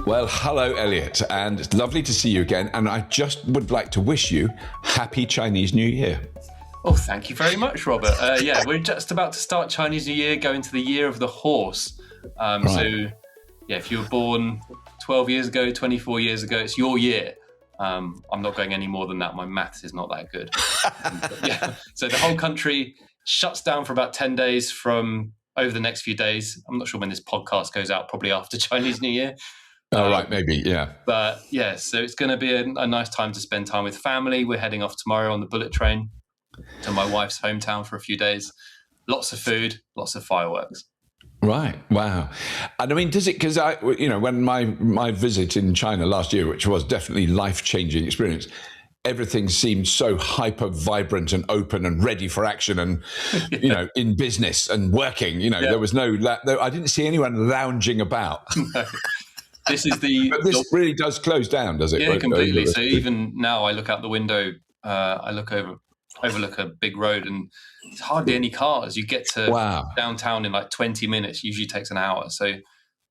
Well, hello, Elliot, and it's lovely to see you again. And I just would like to wish you Happy Chinese New Year. Oh, thank you very much, Robert. Yeah, we're just about to start Chinese New Year, go into the year of the horse. So, yeah, if you were born 12 years ago, 24 years ago, it's your year. I'm not going any more than that. My maths is not that good. Yeah. So the whole country shuts down for about 10 days from over the next few days. I'm not sure when this podcast goes out, probably after Chinese New Year. Oh, right, maybe, yeah. But yeah, so it's going to be a nice time to spend time with family. We're heading off tomorrow on the bullet train to my wife's hometown for a few days. Lots of food, lots of fireworks. Right. Wow. And I mean, does it, because when my visit in China last year, which was definitely life-changing experience, everything seemed so hyper vibrant and open and ready for action and, in business and working, there was I didn't see anyone lounging about. This is but this really does close down, does it? Yeah, completely. So even now I look out the window, I overlook a big road and there's hardly any cars. You get to downtown in like 20 minutes, usually takes an hour. So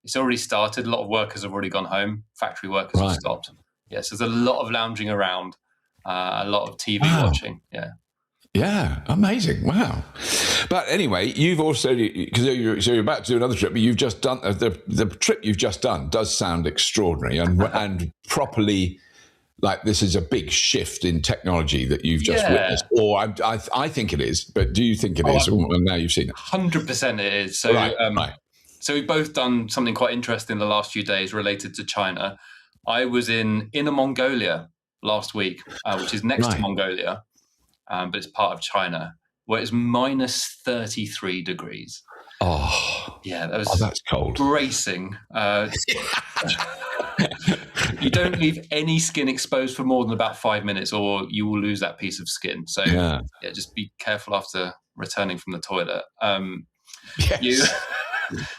it's already started. A lot of workers have already gone home. Factory workers have stopped. Yes, there's a lot of lounging around, a lot of TV watching. Yeah. Yeah, amazing. Wow. But anyway, you've also, because you're about to do another trip, but you've just done, the trip you've just done does sound extraordinary and properly, like this is a big shift in technology that you've just witnessed. Or I think it is, but do you think it is? Well, now you've seen it. 100% it is. So, So we've both done something quite interesting the last few days related to China. I was in Inner Mongolia last week, which is next to Mongolia. But it's part of China, where it's minus 33 degrees. Oh, yeah, that's cold. Bracing. You don't leave any skin exposed for more than about 5 minutes, or you will lose that piece of skin. So, just be careful after returning from the toilet.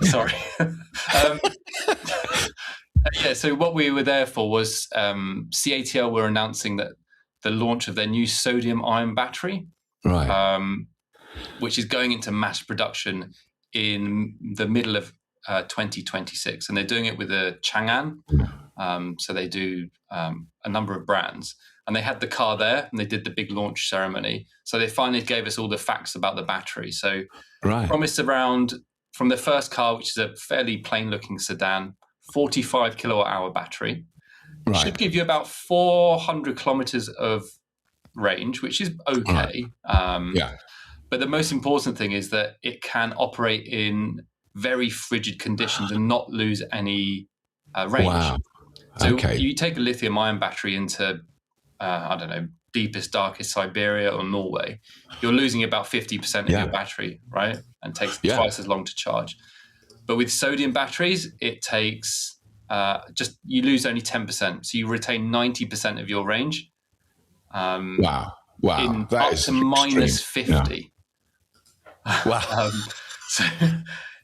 Sorry. So what we were there for was CATL were announcing that the launch of their new sodium-ion battery, which is going into mass production in the middle of 2026. And they're doing it with a Chang'an. So they do a number of brands. And they had the car there, and they did the big launch ceremony. So they finally gave us all the facts about the battery. So promised around, from the first car, which is a fairly plain-looking sedan, 45 kilowatt-hour battery. Should give you about 400 kilometers of range, which is okay. But the most important thing is that it can operate in very frigid conditions and not lose any range. Wow. So you take a lithium-ion battery into, deepest, darkest Siberia or Norway, you're losing about 50% of your battery, right? And takes twice as long to charge. But with sodium batteries, it takes... you lose only 10%, so you retain 90% of your range. Wow! That up is to minus 50. Wow! So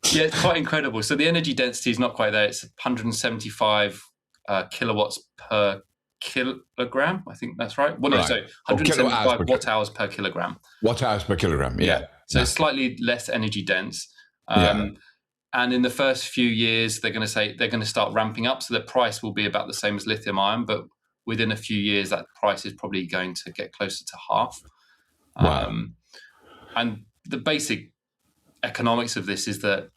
it's quite incredible. So the energy density is not quite there. It's 175 kilowatts per kilogram. I think that's right. Well, no, so 175 watt hours per kilogram. Watt hours per kilogram. Yeah. So it's slightly less energy dense. And in the first few years, they're going to start ramping up. So the price will be about the same as lithium ion, but within a few years, that price is probably going to get closer to half. And the basic economics of this is that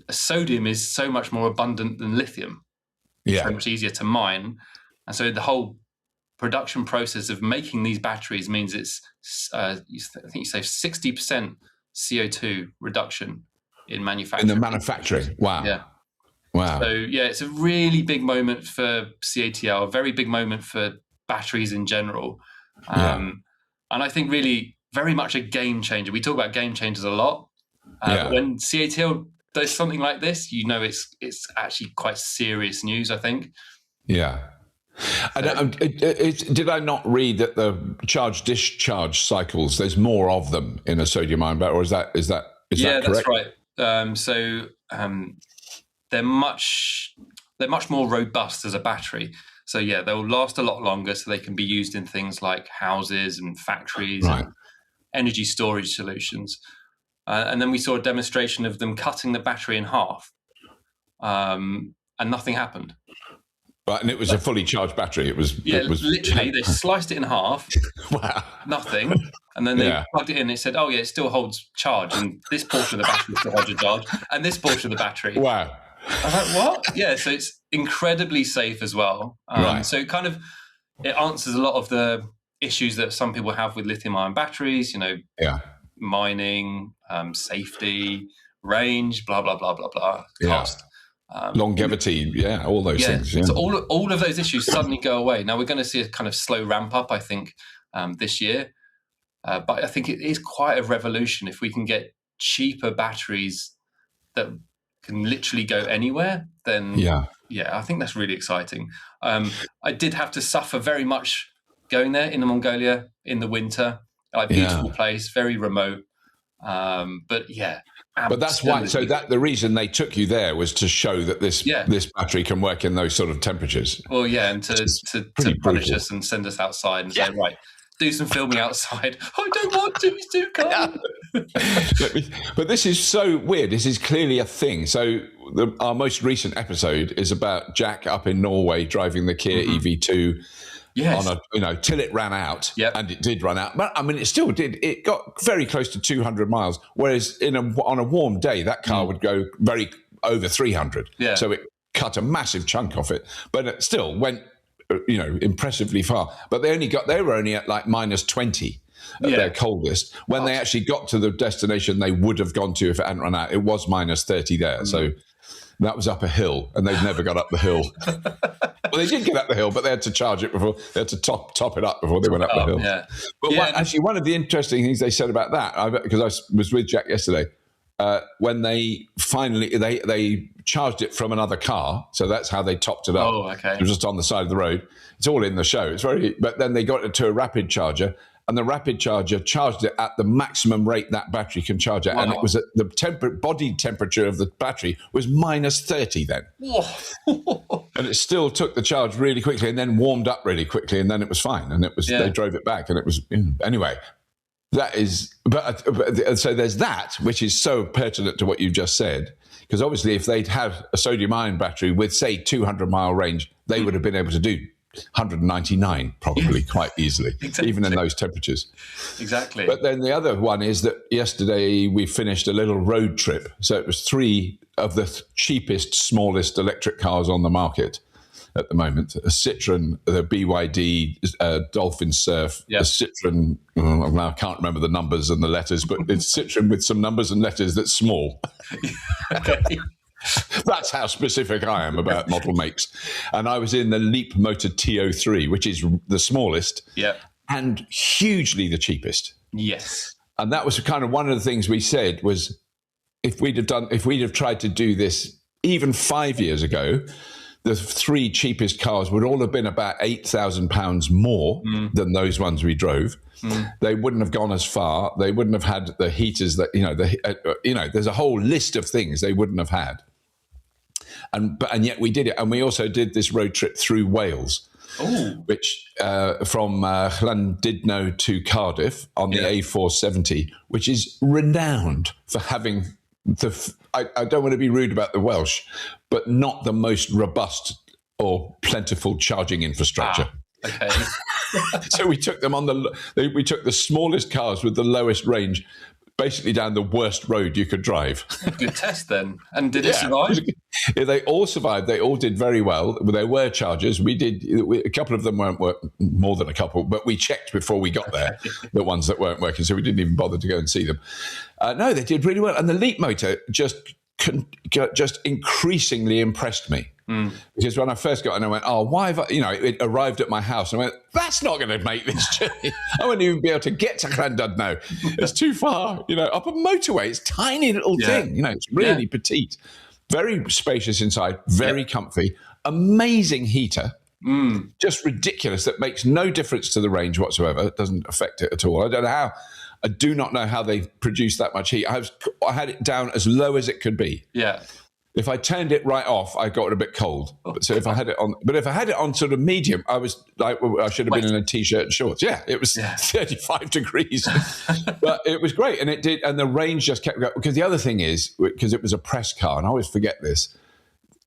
sodium is so much more abundant than lithium. So much easier to mine. And so the whole production process of making these batteries means it's, I think you say 60% CO2 reduction in manufacturing. In the manufacturing. Wow. Yeah. Wow. So it's a really big moment for CATL, a very big moment for batteries in general. And I think really very much a game changer. We talk about game changers a lot. When CATL does something like this, it's actually quite serious news, I think. Yeah. Did I not read that the charge-discharge cycles, there's more of them in a sodium-ion battery, or is that correct? That's right. They're much more robust as a battery. So they'll last a lot longer, so they can be used in things like houses and factories and energy storage solutions. And then we saw a demonstration of them cutting the battery in half, and nothing happened. Right, and it was a fully charged battery. It was literally. They sliced it in half. Wow. Nothing. And then they plugged it in. It said, "Oh yeah, it still holds charge, and this portion of the battery still holds a charge, and this portion of the battery." Wow. I was like, "What?" Yeah. So it's incredibly safe as well. Right. So it answers a lot of the issues that some people have with lithium-ion batteries. Mining, safety, range, blah blah blah blah blah, cost. Longevity, all those things. Yeah. So all of those issues suddenly go away. Now we're going to see a kind of slow ramp up, I think, this year. But I think it is quite a revolution if we can get cheaper batteries that can literally go anywhere. Then I think that's really exciting. I did have to suffer very much going there in Mongolia in the winter. Like beautiful place, very remote. But that's why. So the reason they took you there was to show that this battery can work in those sort of temperatures. Well, and to punish us and send us outside and say, right, do some filming outside. I don't want to. It's too cold. But this is so weird. This is clearly a thing. So our most recent episode is about Jack up in Norway driving the Kia EV2. Yes. Till it ran out, and it did run out. But I mean, it still did. It got very close to 200 miles. Whereas on a warm day, that car would go very over 300. Yeah. So it cut a massive chunk off it, but it still went, impressively far. But they were only at like minus 20 at their coldest. When they actually got to the destination they would have gone to if it hadn't run out, it was minus 30 there. So that was up a hill, and they'd never got up the hill. Well, they did get up the hill, but they had to charge it before. They had to top it up before they went up the hill. Yeah. But one of the interesting things they said about that, because I was with Jack yesterday, when they finally they charged it from another car, so that's how they topped it up. Oh, okay. It was just on the side of the road. It's all in the show. But then they got it to a rapid charger. And the rapid charger charged it at the maximum rate that battery can charge at. Wow. And it was at the body temperature of the battery was minus 30 then. And it still took the charge really quickly and then warmed up really quickly. And then it was fine. And they drove it back and it was, anyway, that is, but so there's that, which is so pertinent to what you just said. Because obviously if they'd had a sodium ion battery with, say, 200-mile range, they would have been able to do 199 probably quite easily, even in those temperatures. Exactly. But then the other one is that yesterday we finished a little road trip. So it was 3 of the cheapest, smallest electric cars on the market at the moment. A Citroen, the BYD Dolphin Surf, a Citroen, I can't remember the numbers and the letters, but it's Citroen with some numbers and letters that's small. Okay. That's how specific I am about model makes. And I was in the Leap Motor TO3, which is the smallest and hugely the cheapest. Yes. And that was kind of one of the things we said was if we'd have tried to do this even 5 years ago, the 3 cheapest cars would all have been about £8,000 more than those ones we drove. They wouldn't have gone as far. They wouldn't have had the heaters that, there's a whole list of things they wouldn't have had. And yet we did it. And we also did this road trip through Wales, which from Llandudno to Cardiff on the A470, which is renowned for having I don't want to be rude about the Welsh, but not the most robust or plentiful charging infrastructure. Okay. So we took them we took the smallest cars with the lowest range, basically down the worst road you could drive. Good test then. And did it survive? Yeah, they all survived. They all did very well. There were charges. A couple of them weren't more than a couple, but we checked before we got there, the ones that weren't working. So we didn't even bother to go and see them. No, they did really well. And the Leap motor just increasingly impressed me. Because when I first got in, I went, why have I, it arrived at my house. And I went, that's not going to make this journey. I won't even be able to get to Llandudno. It's too far, up a motorway. It's a tiny little thing, it's really petite, very spacious inside, very comfy, amazing heater, just ridiculous. That makes no difference to the range whatsoever. It doesn't affect it at all. I do not know how they produce that much heat. I had it down as low as it could be. Yeah. If I turned it right off, I got it a bit cold. So if I had it on sort of medium, I was like, I should have been in a t-shirt and shorts. Yeah, it was 35 degrees, but it was great. And it did. And the range just kept going. Because the other thing is, because it was a press car, and I always forget this,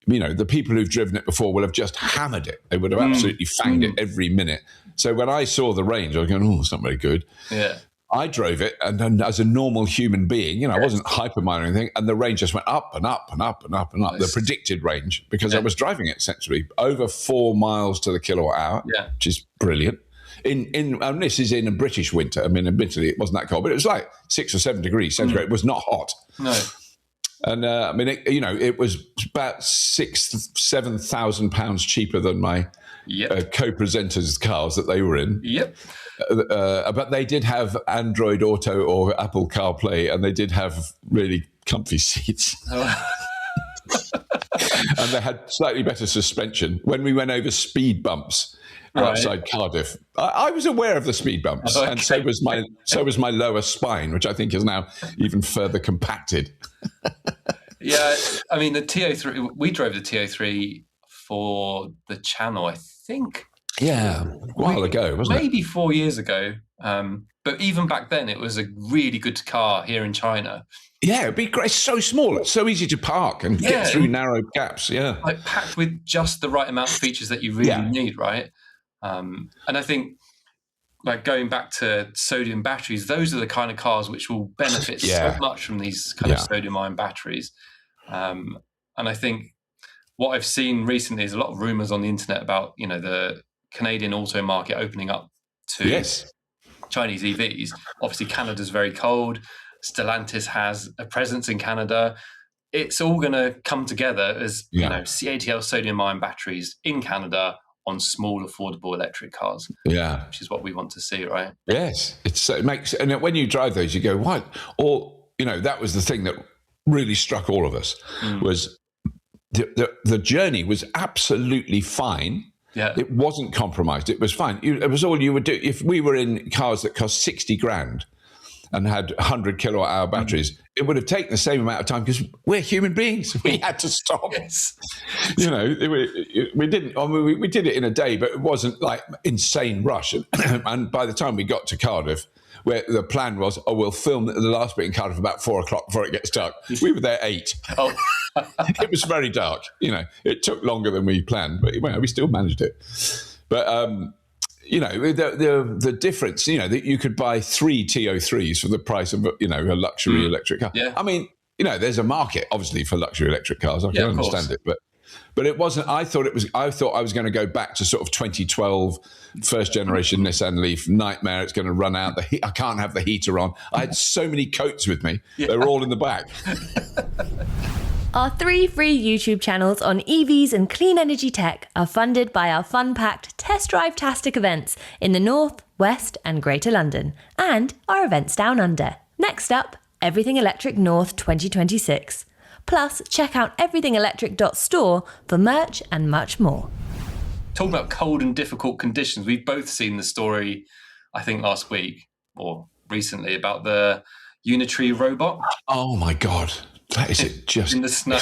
the people who've driven it before will have just hammered it. They would have absolutely fanged it every minute. So when I saw the range, I was going, it's not very good. Yeah. I drove it, and then as a normal human being, I wasn't hypermine or anything, and the range just went up and up and up and up and up, the predicted range, because I was driving it essentially over 4 miles to the kilowatt hour, which is brilliant. And this is in a British winter. I mean, admittedly, it wasn't that cold, but it was like 6 or 7 degrees centigrade. It was not hot. No. And I mean, it was about £7,000 cheaper than my co-presenters' cars that they were in. Yep. But they did have Android Auto or Apple CarPlay, and they did have really comfy seats. And they had slightly better suspension. When we went over speed bumps outside Cardiff, I was aware of the speed bumps, and so was my lower spine, which I think is now even further compacted. Yeah, I mean, the TO3, we drove the TO3 for the Channel, I think. Yeah, a while ago, wasn't it? Maybe 4 years ago. But even back then, it was a really good car here in China. Yeah, it'd be great. It's so small. It's so easy to park and get through narrow gaps. Yeah. Like packed with just the right amount of features that you really need, right? And I think, like, going back to sodium batteries, those are the kind of cars which will benefit so much from these kind of sodium-ion batteries. And I think what I've seen recently is a lot of rumours on the internet about, the Canadian auto market opening up to Chinese EVs. Obviously, Canada's very cold. Stellantis has a presence in Canada. It's all going to come together as CATL sodium-ion batteries in Canada on small, affordable electric cars. Yeah, which is what we want to see, right? Yes, it makes. And when you drive those, you go, what? Or that was the thing that really struck all of us was the journey was absolutely fine. Yeah. It wasn't compromised. It was fine. It was all you would do. If we were in cars that cost 60 grand and had 100 kilowatt hour batteries, it would have taken the same amount of time because we're human beings. We had to stop. Yes. We didn't. I mean, we did it in a day, but it wasn't like insane rush. And by the time we got to Cardiff, where the plan was, we'll film the last bit in Cardiff about 4 o'clock before it gets dark. We were there 8. Oh. It was very dark. It took longer than we planned, but we still managed it. But the difference, that you could buy 3 TO3s for the price of a luxury electric car. Yeah. I mean, there's a market obviously for luxury electric cars. I can understand it, but it wasn't. I thought I was going to go back to sort of 2012, first generation Nissan Leaf nightmare. It's going to run out. I can't have the heater on. I had so many coats with me. Yeah. They were all in the back. Our 3 free YouTube channels on EVs and clean energy tech are funded by our fun-packed Test Drive-tastic events in the North, West and Greater London, and our events down under. Next up, Everything Electric North 2026. Plus, check out everythingelectric.store for merch and much more. Talking about cold and difficult conditions, we've both seen the story, I think last week or recently, about the Unitree robot. Oh my God. That is it just in the snow.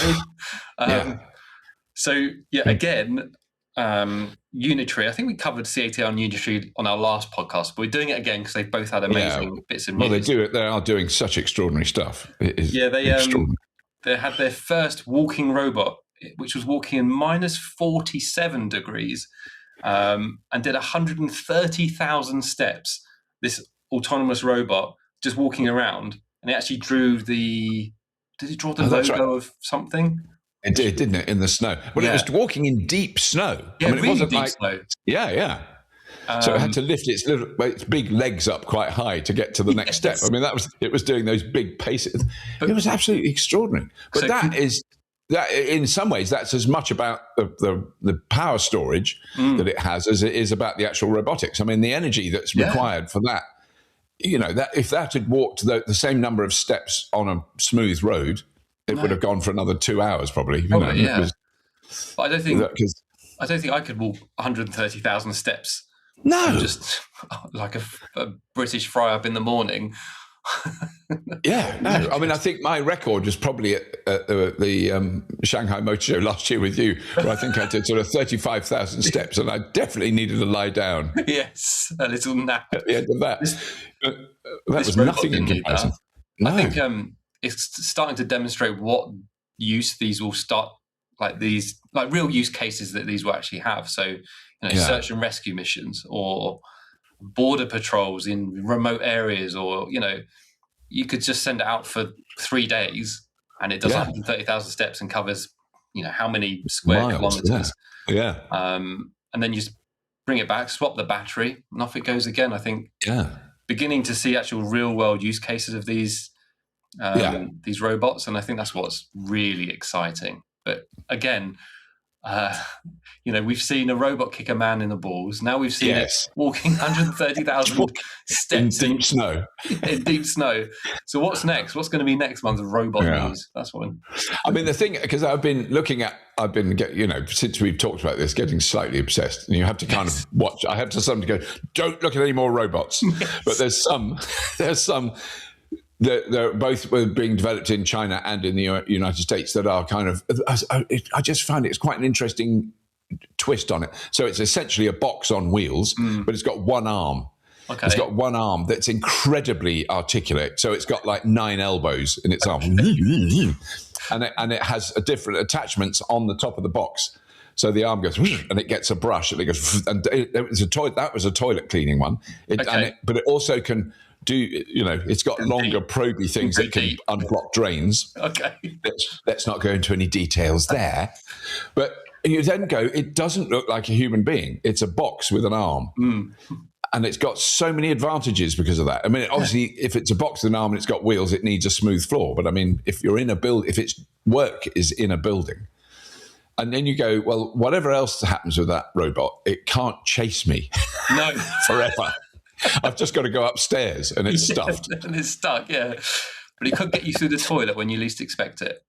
So again, Unitree. I think we covered CATL and Unitree on our last podcast, but we're doing it again because they both had amazing bits of news. Well, they do it. They are doing such extraordinary stuff. It is extraordinary. They had their first walking robot, which was walking in minus 47 degrees, and did 130,000 steps. This autonomous robot just walking around, and it actually drew the. Did it draw the logo of something? It did, didn't it, in the snow? Well, it was walking in deep snow. Yeah, it wasn't deep snow. Yeah. So it had to lift its big legs up quite high to get to the next step. I mean, it was doing those big paces. But it was absolutely extraordinary. But that in some ways, that's as much about the power storage that it has as it is about the actual robotics. I mean, the energy that's required for that. That if that had walked the same number of steps on a smooth road, it would have gone for another 2 hours probably. But I don't think I could walk 130,000 steps. No, just like a British fry up in the morning. I mean, I think my record was probably at the Shanghai Motor Show last year with you, where I think I did sort of 35,000 steps, and I definitely needed to lie down. Yes, a little nap at the end of that. That was nothing in comparison. No. I think it's starting to demonstrate what use these will start like these like real use cases that these will actually have. So, search and rescue missions or border patrols in remote areas, or you could just send it out for 3 days and it does 130,000 steps and covers how many square kilometers. And then you just bring it back, swap the battery, and off it goes again. I think beginning to see actual real world use cases of these robots, and I think that's what's really exciting. But again, we've seen a robot kick a man in the balls. Now we've seen it walking 130,000 steps in deep snow. In deep snow. So what's next? What's going to be next month's robot news? That's what I mean, the thing, because I've been since we've talked about this, getting slightly obsessed, and you have to kind of watch. I have to somebody go, don't look at any more robots. But there's some. They're both being developed in China and in the United States that are kind of, I just find it's quite an interesting twist on it. So it's essentially a box on wheels, but it's got one arm. Okay. It's got one arm that's incredibly articulate. So it's got like 9 elbows in its arm. and it has a different attachments on the top of the box. So the arm goes, and it gets a brush, and it goes, and that was a toilet cleaning one. But it also can do, it's got longer probey things that can unblock drains. Okay. Let's not go into any details there. But you then go, it doesn't look like a human being. It's a box with an arm. And it's got so many advantages because of that. I mean, obviously, if it's a box with an arm and it's got wheels, it needs a smooth floor. But I mean, if you're in a if its work is in a building, and then you go, well, whatever else happens with that robot, it can't chase me forever. I've just got to go upstairs and it's stuffed. And it's stuck, yeah. But it could get you through the toilet when you least expect it.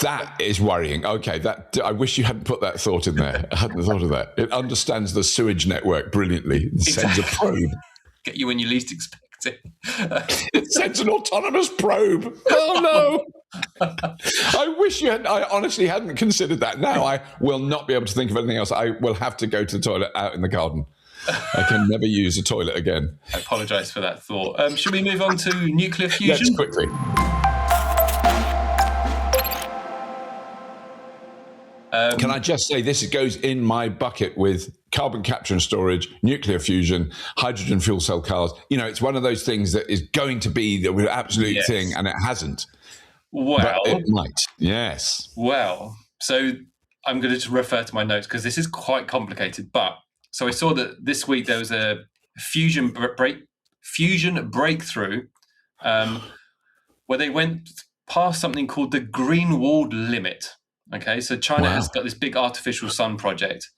That is worrying. Okay, I wish you hadn't put that thought in there. I hadn't thought of that. It understands the sewage network brilliantly and sends a probe. Get you when you least expect it. It sends an autonomous probe. Oh, no. I honestly hadn't considered that. Now I will not be able to think of anything else. I will have to go to the toilet out in the garden. I can never use a toilet again. I apologise for that thought. Should we move on to nuclear fusion? Let's quickly. Can I just say this goes in my bucket with carbon capture and storage, nuclear fusion, hydrogen fuel cell cars. It's one of those things that is going to be the absolute thing, and it hasn't. Well, but it might. Yes. Well, so I'm going to refer to my notes because this is quite complicated, but so I saw that this week there was a fusion breakthrough where they went past something called the Greenwald limit. Okay, so China has got this big artificial sun project,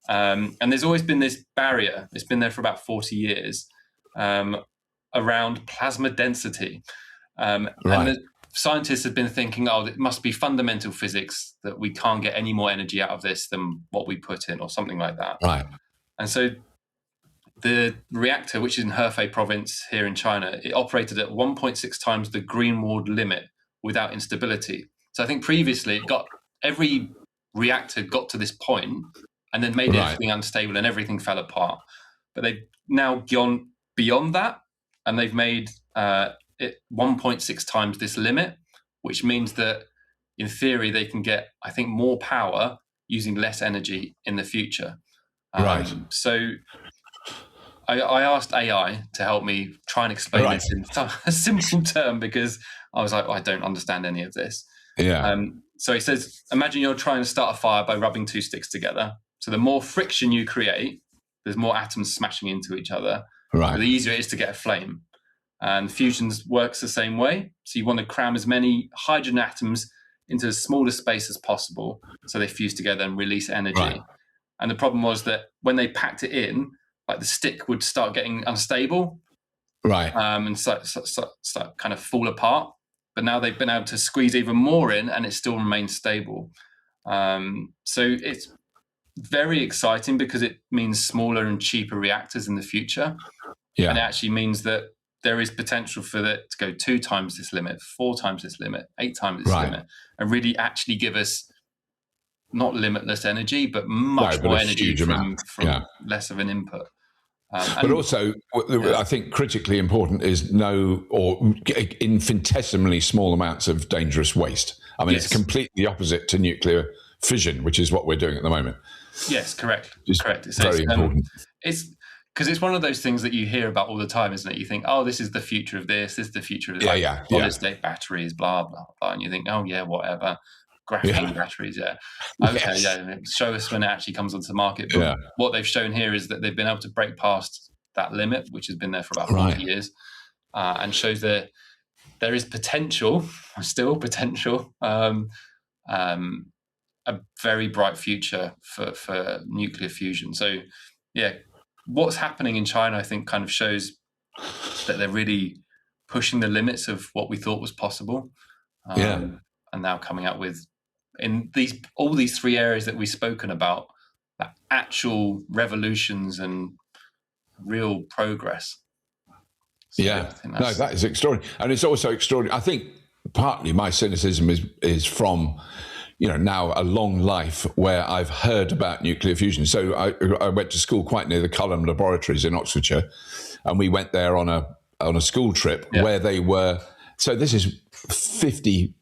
and there's always been this barrier. It's been there for about 40 years around plasma density. And the scientists have been thinking, it must be fundamental physics that we can't get any more energy out of this than what we put in, or something like that. Right. And so the reactor, which is in Hefei province here in China, it operated at 1.6 times the Greenwald limit without instability. So I think previously every reactor got to this point and then made everything unstable and everything fell apart. But they've now gone beyond that, and they've made it 1.6 times this limit, which means that in theory they can get, I think, more power using less energy in the future. So I asked AI to help me try and explain this in a simple term, because I was like, I don't understand any of this. Yeah. So he says, imagine you're trying to start a fire by rubbing 2 sticks together. So the more friction you create, there's more atoms smashing into each other. Right. The easier it is to get a flame. And fusion works the same way. So you want to cram as many hydrogen atoms into as small a space as possible, so they fuse together and release energy. Right. And the problem was that when they packed it in, like the stick would start getting unstable, right, and start kind of fall apart. But now they've been able to squeeze even more in, and it still remains stable. So it's very exciting because it means smaller and cheaper reactors in the future. Yeah. And it actually means that there is potential for it to go 2 times this limit, 4 times this limit, 8 times this limit, and really actually give us not limitless energy, but much more energy from less of an input. But also, I think critically important is infinitesimally small amounts of dangerous waste. I mean, it's completely opposite to nuclear fission, which is what we're doing at the moment. Yes, correct. It's correct. very important. It's because it's one of those things that you hear about all the time, isn't it? You think, oh, this is the future of this is the future of solid state batteries, blah, blah, blah. And you think, oh, yeah, whatever. Graphene batteries, Okay, show us when it actually comes onto the market. But what they've shown here is that they've been able to break past that limit, which has been there for about 40 years, and shows that there is still potential, a very bright future for nuclear fusion. So, what's happening in China, I think, kind of shows that they're really pushing the limits of what we thought was possible. And now coming out with, in all these three areas that we've spoken about, actual revolutions and real progress. So no, that is extraordinary. And it's also extraordinary. I think partly my cynicism is from, now a long life where I've heard about nuclear fusion. So I went to school quite near the Cheltenham laboratories in Oxfordshire, and we went there on a school trip where they were. So this is 60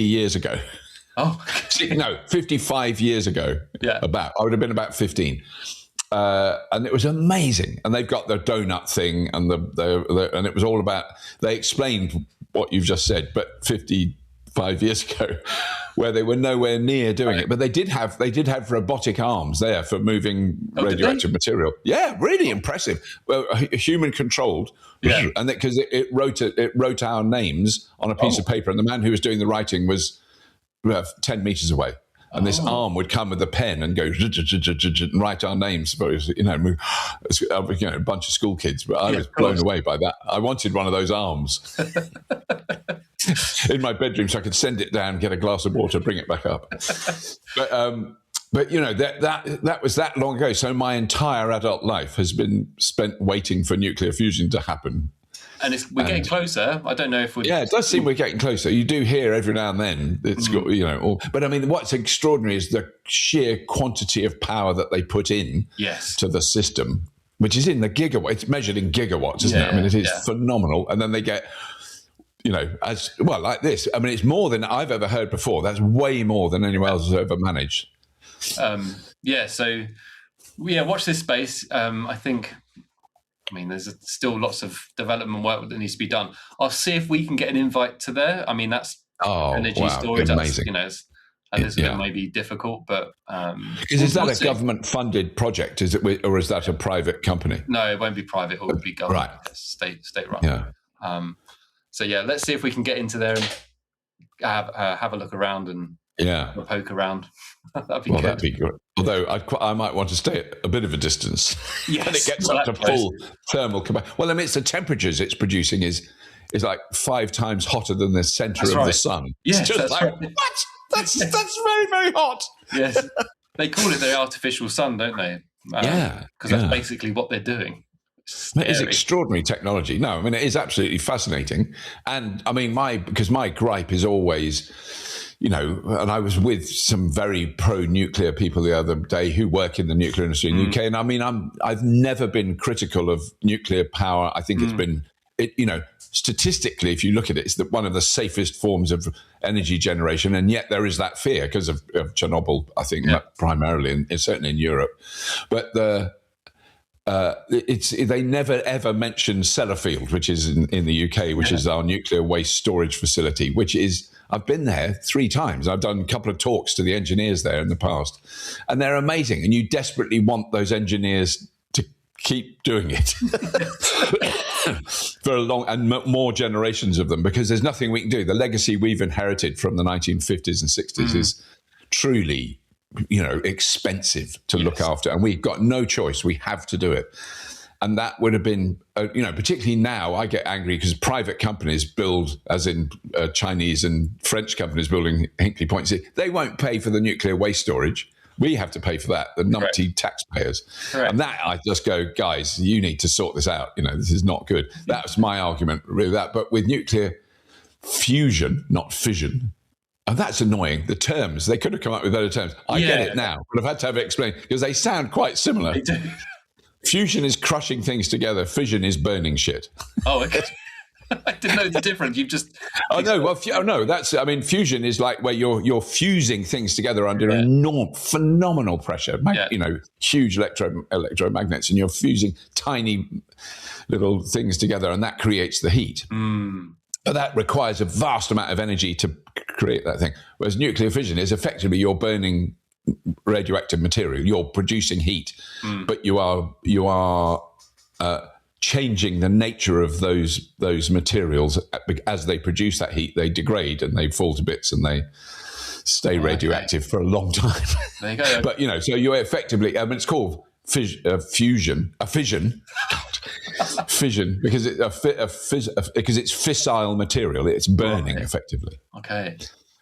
years ago. Oh, no, 55 years ago. Yeah, I would have been about 15. And it was amazing. And they've got the donut thing, and and it was all about. They explained what you've just said, but 55 years ago, where they were nowhere near doing it. But they did have robotic arms there for moving radioactive material. Yeah, really impressive. Well, human controlled. Yeah, and because it wrote our names on a piece of paper, and the man who was doing the writing was 10 meters away. And this arm would come with a pen and go and write our names for us, a bunch of school kids. But I was blown away by that. I wanted one of those arms in my bedroom so I could send it down, get a glass of water, bring it back up. But that was that long ago. So my entire adult life has been spent waiting for nuclear fusion to happen. And we're getting closer. I don't know if we're... Yeah, it does seem we're getting closer. You do hear every now and then it's got, but I mean, what's extraordinary is the sheer quantity of power that they put in to the system, which is in the gigawatt. It's measured in gigawatts, isn't it? I mean, it is phenomenal. And then they get, as well, like this. I mean, it's more than I've ever heard before. That's way more than anyone else has ever managed. So watch this space. I mean, there's still lots of development work that needs to be done. I'll see if we can get an invite to there. I mean, that's energy storage. Amazing. That's, a little bit maybe difficult, but is that a government-funded project? Is it, or is that a private company? No, it won't be private. It will be government, state run. Yeah. Let's see if we can get into there and have a look around and poke around. That'd be good. That'd be good. Although I might want to stay at a bit of a distance. Yes, and it gets up to full thermal capacity. Well, I mean, it's the temperatures it's producing is like 5 times hotter than the centre of the sun. Yes, it's just like, what? That's very, very hot. Yes. They call it the artificial sun, don't they? Because that's basically what they're doing. It is extraordinary technology. No, I mean, it is absolutely fascinating. And I mean, because my gripe is always... and I was with some very pro-nuclear people the other day who work in the nuclear industry in the UK. And I mean, I've never been critical of nuclear power. I think it's been, statistically, if you look at it, it's one of the safest forms of energy generation. And yet there is that fear because of Chernobyl, I think, primarily, and certainly in Europe. But they never ever mention Sellafield, which is in the UK, which is our nuclear waste storage facility, which is... I've been there 3 times. I've done a couple of talks to the engineers there in the past, and they're amazing. And you desperately want those engineers to keep doing it for a long and more generations of them, because there's nothing we can do. The legacy we've inherited from the 1950s and 60s is truly, expensive to look after, and we've got no choice. We have to do it. And that would have been, particularly now, I get angry because private companies build, as in Chinese and French companies building Hinkley Point C, they won't pay for the nuclear waste storage. We have to pay for that, the numpty taxpayers. Correct. And that, I just go, guys, you need to sort this out. This is not good. That's my argument, really, that. But with nuclear fusion, not fission, and that's annoying. The terms, they could have come up with better terms. I get it now, but I've had to have it explained because they sound quite similar. They do. Fusion is crushing things together. Fission is burning shit. Oh, okay. I didn't know the difference. You've just. Oh no! Well, fusion is like where you're fusing things together under phenomenal pressure. Huge electromagnets, and you're fusing tiny little things together, and that creates the heat. But that requires a vast amount of energy to create that thing. Whereas nuclear fission is effectively you're burning radioactive material, you're producing heat, but you are changing the nature of those materials. As they produce that heat, they degrade and they fall to bits and they stay radioactive for a long time. There you go. But so you effectively, it's called fission, fission, because it's fissile material. It's burning effectively. Okay.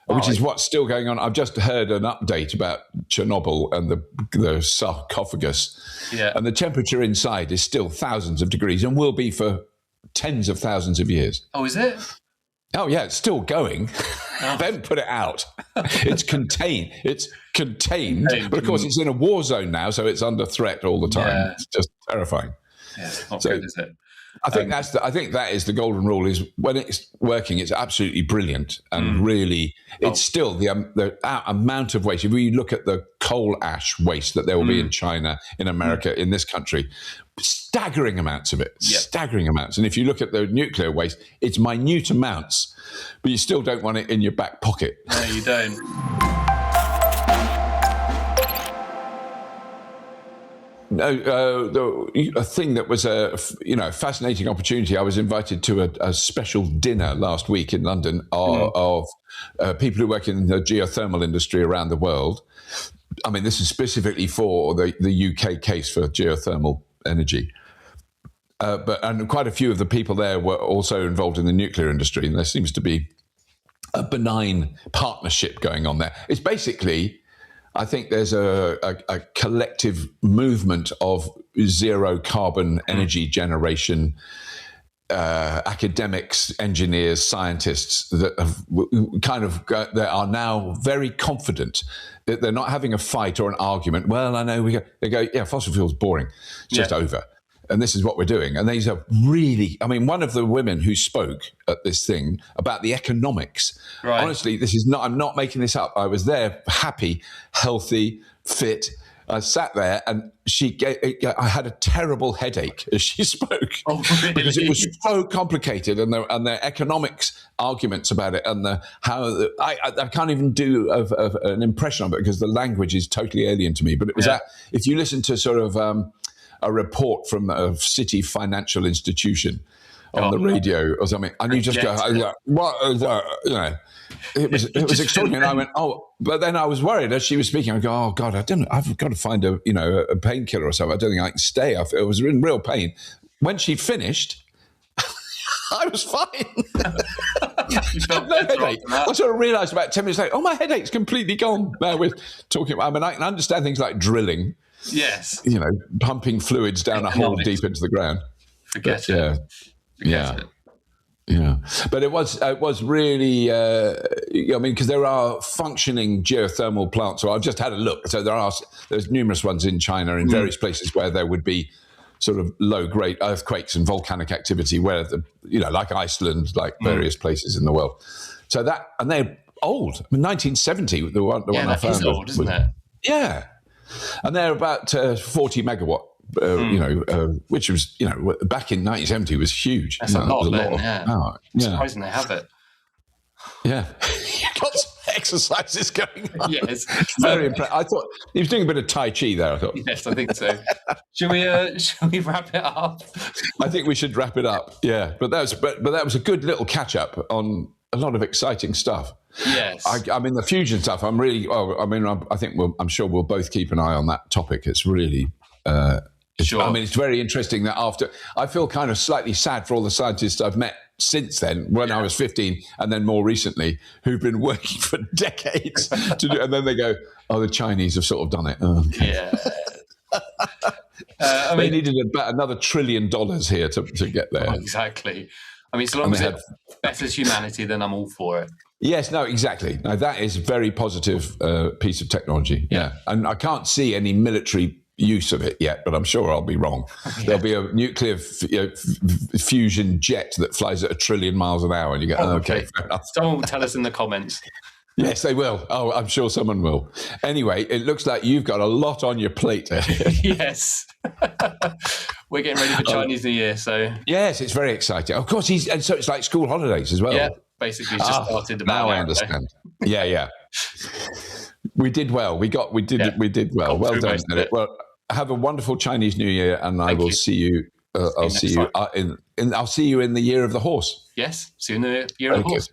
Which is what's still going on. I've just heard an update about Chernobyl and the sarcophagus. Yeah. And the temperature inside is still thousands of degrees and will be for tens of thousands of years. Oh, is it? Oh, yeah, it's still going. Then put it out. It's contained. But of course, it's in a war zone now, so it's under threat all the time. Yeah. It's just terrifying. Yeah, it's not good, is it? I think that is the golden rule. Is when it's working, it's absolutely brilliant, and really, it's still the amount of waste. If we look at the coal ash waste that there will be in China, in America, in this country, staggering amounts of it, staggering amounts. And if you look at the nuclear waste, it's minute amounts, but you still don't want it in your back pocket. No, you don't. A thing that was a fascinating opportunity. I was invited to a special dinner last week in London of people who work in the geothermal industry around the world. I mean, this is specifically for the UK case for geothermal energy. And quite a few of the people there were also involved in the nuclear industry, and there seems to be a benign partnership going on there. It's basically, I think there's a collective movement of zero carbon energy generation, academics, engineers, scientists that have that are now very confident that they're not having a fight or an argument. Well, I know they go, yeah, fossil fuel's boring. It's just over. And this is what we're doing. And these are really, one of the women who spoke at this thing about the economics, honestly, I'm not making this up. I was there, happy, healthy, fit. I sat there and I had a terrible headache as she spoke. Oh, really? Because it was so complicated, and the economics arguments about it, and I can't even do an impression of it because the language is totally alien to me. But it was if you listen to sort of a report from a city financial institution on the radio or something, and you just go, what is that? It was extraordinary. And I went, but then I was worried as she was speaking. I go, oh God, I've got to find a painkiller or something. I don't think I can stay. I was in real pain. When she finished, I was fine. No headache. I sort of realised about 10 minutes later, my headache's completely gone. Now we're talking about, I can understand things like drilling. Yes. Pumping fluids down a hole deep into the ground. Forget it. Yeah. But it was really, because there are functioning geothermal plants. So I've just had a look. So there's numerous ones in China in various places where there would be sort of low-grade earthquakes and volcanic activity where, like Iceland, like various places in the world. So and they're old. 1970, the one I found. Is old, isn't it? Yeah. And they're about 40 megawatt, which was, back in 1970 was huge. That's a lot of power. I'm surprising they have it. Yeah. Lots of exercises going on. Yes. Very impressive. I thought he was doing a bit of Tai Chi there, I thought. Yes, I think so. Shall we wrap it up? I think we should wrap it up, yeah. But that was a good little catch-up on a lot of exciting stuff. Yes. The fusion stuff, I'm sure we'll both keep an eye on that topic. It's really, sure. It's very interesting that I feel kind of slightly sad for all the scientists I've met since then, when I was 15, and then more recently, who've been working for decades to do, and then they go, the Chinese have sort of done it. Oh, okay. Yeah. They needed about another $1 trillion here to get there. Oh, exactly. So long as it betters humanity, then I'm all for it. Yes, no, exactly. No, that is a very positive piece of technology. Yeah. And I can't see any military use of it yet, but I'm sure I'll be wrong. There'll be a nuclear fusion jet that flies at 1 trillion miles an hour, and you go, okay, fair enough. Someone will tell us in the comments. Yes, they will. Oh, I'm sure someone will. Anyway, it looks like you've got a lot on your plate. Yes. We're getting ready for Chinese New Year, so... Yes, it's very exciting. Of course, and so it's like school holidays as well. Yeah, basically it's just started about now I understand. Yeah. We did well. We did well. Well done. Well, have a wonderful Chinese New Year, and I will see you. I'll see you in the year of the horse. Yes, see you in the year of the horse.